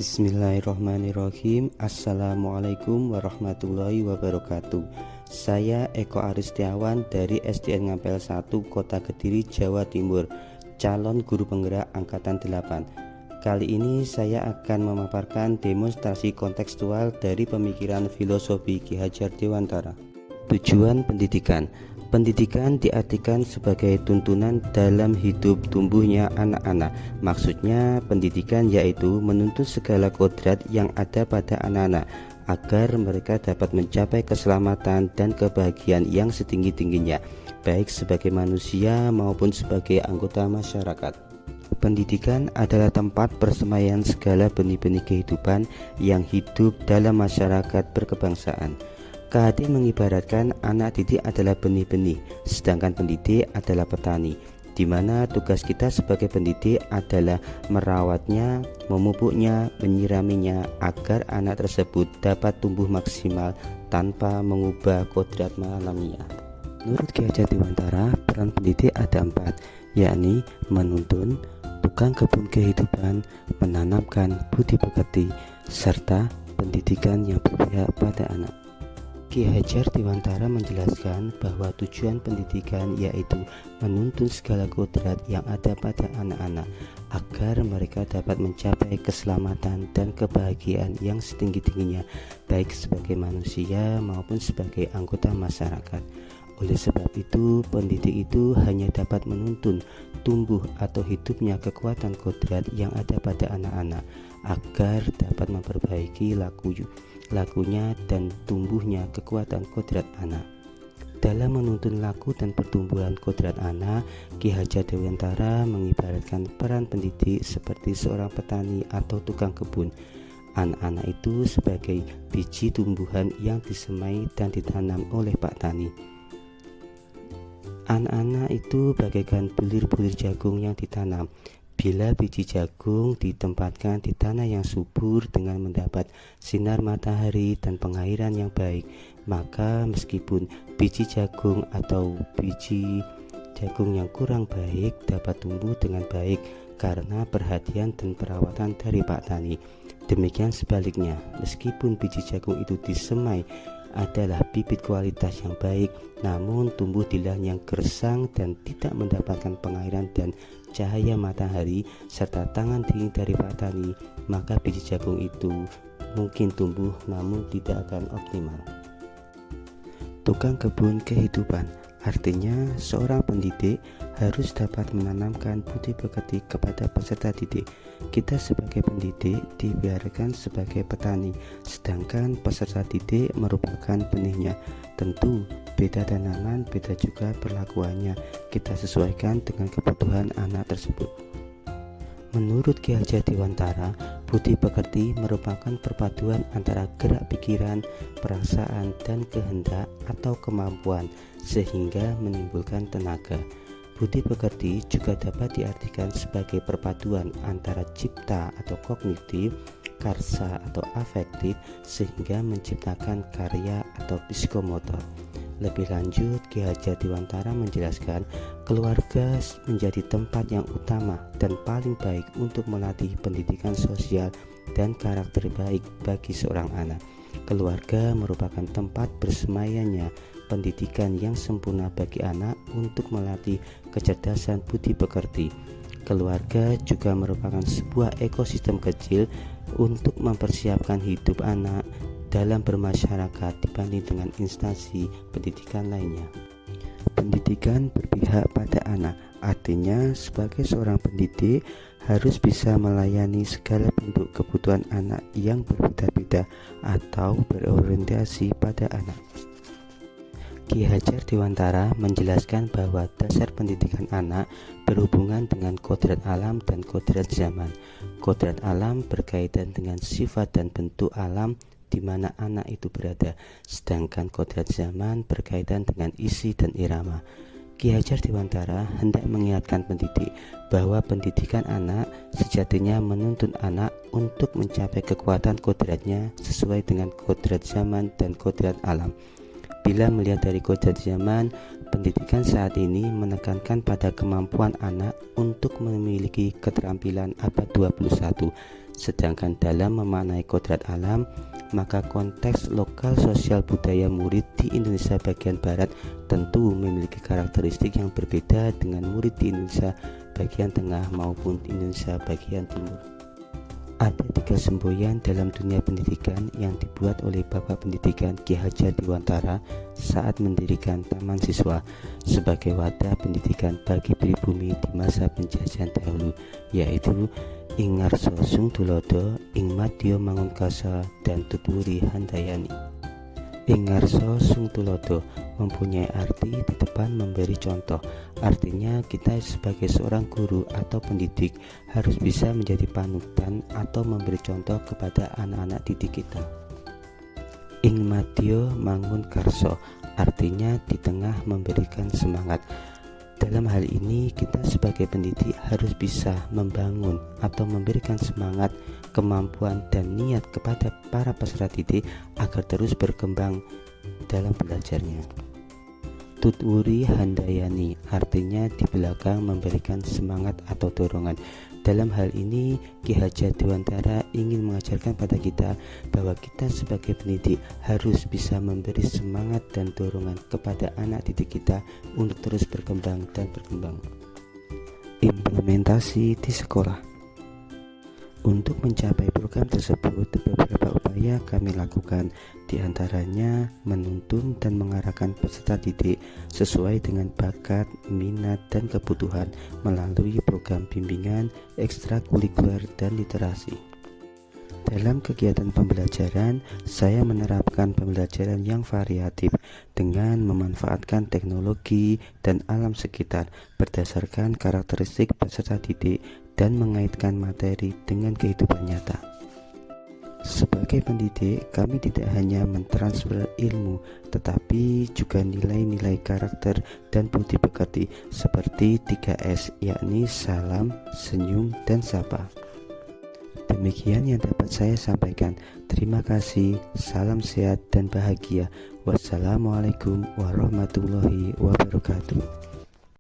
Bismillahirrahmanirrahim. Assalamualaikum warahmatullahi wabarakatuh. Saya Eko Aristiawan dari SDN Ngampel 1 Kota Kediri, Jawa Timur, calon guru penggerak angkatan 8. Kali ini saya akan memaparkan demonstrasi kontekstual dari pemikiran filosofi Ki Hajar Dewantara. Tujuan pendidikan. Pendidikan diartikan sebagai tuntunan dalam hidup tumbuhnya anak-anak. Maksudnya pendidikan yaitu menuntut segala kodrat yang ada pada anak-anak agar mereka dapat mencapai keselamatan dan kebahagiaan yang setinggi-tingginya, baik sebagai manusia maupun sebagai anggota masyarakat. Pendidikan adalah tempat persemaian segala benih-benih kehidupan yang hidup dalam masyarakat berkebangsaan. KHD mengibaratkan anak didik adalah benih-benih, sedangkan pendidik adalah petani, di mana tugas kita sebagai pendidik adalah merawatnya, memupuknya, menyiraminya agar anak tersebut dapat tumbuh maksimal tanpa mengubah kodrat alamiah. Menurut Ki Hajar Dewantara, peran pendidik ada 4, yakni menuntun, tukang kebun kehidupan, menanamkan budi pekerti, serta pendidikan yang berpihak pada anak. Ki Hajar Dewantara menjelaskan bahwa tujuan pendidikan yaitu menuntun segala kodrat yang ada pada anak-anak agar mereka dapat mencapai keselamatan dan kebahagiaan yang setinggi-tingginya, baik sebagai manusia maupun sebagai anggota masyarakat. Oleh sebab itu, pendidik itu hanya dapat menuntun tumbuh atau hidupnya kekuatan kodrat yang ada pada anak-anak agar dapat memperbaiki lakunya dan tumbuhnya kekuatan kodrat anak. Dalam menuntun laku dan pertumbuhan kodrat anak, Ki Hajar Dewantara mengibaratkan peran pendidik seperti seorang petani atau tukang kebun. Anak-anak itu sebagai biji tumbuhan yang disemai dan ditanam oleh Pak Tani. Anak-anak itu bagaikan bulir-bulir jagung yang ditanam. Bila biji jagung ditempatkan di tanah yang subur dengan mendapat sinar matahari dan pengairan yang baik, maka meskipun biji jagung atau biji jagung yang kurang baik dapat tumbuh dengan baik karena perhatian dan perawatan dari Pak Tani. Demikian sebaliknya, meskipun biji jagung itu disemai adalah bibit kualitas yang baik, namun tumbuh di lahan yang gersang dan tidak mendapatkan pengairan dan cahaya matahari serta tangan dingin dari Pak Tani, maka biji jagung itu mungkin tumbuh namun tidak akan optimal. Tukang kebun kehidupan artinya seorang pendidik harus dapat menanamkan budi pekerti kepada peserta didik. Kita sebagai pendidik dibiarkan sebagai petani, sedangkan peserta didik merupakan benihnya. Tentu beda tanaman, beda juga perlakuannya. Kita sesuaikan dengan kebutuhan anak tersebut. Menurut Ki Hajar Dewantara, budi pekerti merupakan perpaduan antara gerak pikiran, perasaan, dan kehendak atau kemampuan sehingga menimbulkan tenaga. Budi pekerti juga dapat diartikan sebagai perpaduan antara cipta atau kognitif, karsa atau afektif sehingga menciptakan karya atau psikomotor. Lebih lanjut, Ki Hajar Dewantara menjelaskan keluarga menjadi tempat yang utama dan paling baik untuk melatih pendidikan sosial dan karakter baik bagi seorang anak. Keluarga merupakan tempat bersemayanya pendidikan yang sempurna bagi anak untuk melatih kecerdasan budi pekerti. Keluarga juga merupakan sebuah ekosistem kecil untuk mempersiapkan hidup anak dalam bermasyarakat dibanding dengan instansi pendidikan lainnya. Pendidikan berpihak pada anak, artinya sebagai seorang pendidik harus bisa melayani segala bentuk kebutuhan anak yang berbeda-beda atau berorientasi pada anak. Ki Hajar Dewantara menjelaskan bahwa dasar pendidikan anak berhubungan dengan kodrat alam dan kodrat zaman. Kodrat alam berkaitan dengan sifat dan bentuk alam di mana anak itu berada, sedangkan kodrat zaman berkaitan dengan isi dan irama. Ki Hajar Dewantara hendak mengingatkan pendidik bahwa pendidikan anak sejatinya menuntun anak untuk mencapai kekuatan kodratnya sesuai dengan kodrat zaman dan kodrat alam. Bila melihat dari kodrat zaman, pendidikan saat ini menekankan pada kemampuan anak untuk memiliki keterampilan abad 21, Sedangkan dalam memaknai kodrat alam, maka konteks lokal sosial budaya murid di Indonesia bagian barat tentu memiliki karakteristik yang berbeda dengan murid di Indonesia bagian tengah maupun Indonesia bagian timur. Ada 3 semboyan dalam dunia pendidikan yang dibuat oleh Bapak Pendidikan Ki Hajar Dewantara saat mendirikan Taman Siswa sebagai wadah pendidikan bagi pribumi di masa penjajahan dahulu, yaitu Ing Ngarsa Sung Tulodo, Ing Madya Mangunkasa, dan Tutwuri Handayani. Ing Ngarsa Sung Tulodo mempunyai arti di depan memberi contoh. Artinya kita sebagai seorang guru atau pendidik harus bisa menjadi panutan atau memberi contoh kepada anak-anak didik kita. Ing Madya Mangunkarsa artinya di tengah memberikan semangat. Dalam hal ini kita sebagai pendidik harus bisa membangun atau memberikan semangat, kemampuan dan niat kepada para peserta didik agar terus berkembang dalam belajarnya. Tutwuri Handayani artinya di belakang memberikan semangat atau dorongan. Dalam hal ini Ki Hajar Dewantara ingin mengajarkan pada kita bahwa kita sebagai pendidik harus bisa memberi semangat dan dorongan kepada anak didik kita untuk terus berkembang dan berkembang. Implementasi di sekolah. Untuk mencapai program tersebut, beberapa upaya kami lakukan, diantaranya menuntun dan mengarahkan peserta didik sesuai dengan bakat, minat, dan kebutuhan melalui program bimbingan, ekstrakurikuler, dan literasi. Dalam kegiatan pembelajaran, saya menerapkan pembelajaran yang variatif dengan memanfaatkan teknologi dan alam sekitar berdasarkan karakteristik peserta didik dan mengaitkan materi dengan kehidupan nyata. Sebagai pendidik, kami tidak hanya mentransfer ilmu, tetapi juga nilai-nilai karakter dan budi pekerti seperti 3S, yakni salam, senyum, dan sapa. Demikian yang dapat saya sampaikan. Terima kasih, salam sehat dan bahagia. Wassalamualaikum warahmatullahi wabarakatuh.